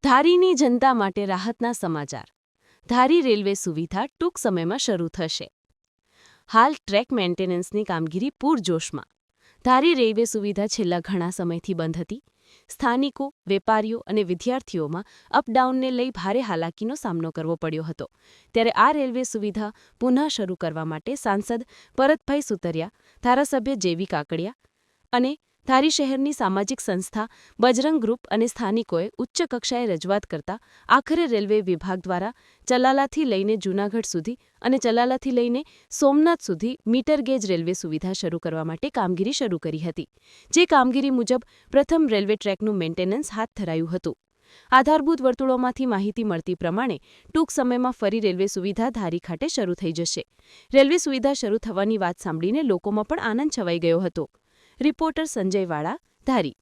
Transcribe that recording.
ધારીની જનતા માટે રાહતના સમાચાર. ધારી રેલવે સુવિધા ટૂંક સમયમાં શરૂ થશે. હાલ ટ્રેક મેન્ટેનન્સની કામગીરી પૂરજોશમાં. ધારી રેલવે સુવિધા છેલ્લા ઘણા સમયથી બંધ હતી. સ્થાનિકો, વેપારીઓ અને વિદ્યાર્થીઓમાં અપડાઉનને લઈ ભારે હાલાકીનો સામનો કરવો પડ્યો હતો. ત્યારે આ રેલવે સુવિધા પુનઃ શરૂ કરવા માટે સાંસદ પરતભાઈ સુતરિયા, ધારાસભ્ય જેવી કાકડિયા અને ધારી શહેરની સામાજિક સંસ્થા બજરંગ ગ્રુપ અને સ્થાનિકોએ ઉચ્ચ કક્ષાએ રજૂઆત કરતા આખરે રેલવે વિભાગ દ્વારા ચલાલાથી લઈને જૂનાગઢ સુધી અને ચલાલાથી લઈને સોમનાથ સુધી મીટર ગેજ રેલવે સુવિધા શરૂ કરવા માટે કામગીરી શરૂ કરી હતી. જે કામગીરી મુજબ પ્રથમ રેલવે ટ્રેકનું મેન્ટેનન્સ હાથ ધરાયું હતું. આધારભૂત વર્તુળોમાંથી માહિતી મળતી પ્રમાણે ટૂંક સમયમાં ફરી રેલવે સુવિધા ધારી ખાતે શરૂ થઈ જશે. રેલવે સુવિધા શરૂ થવાની વાત સાંભળીને લોકોમાં પણ આનંદ છવાઈ ગયો હતો. રિપોર્ટર સંજય વાળા, ધારી.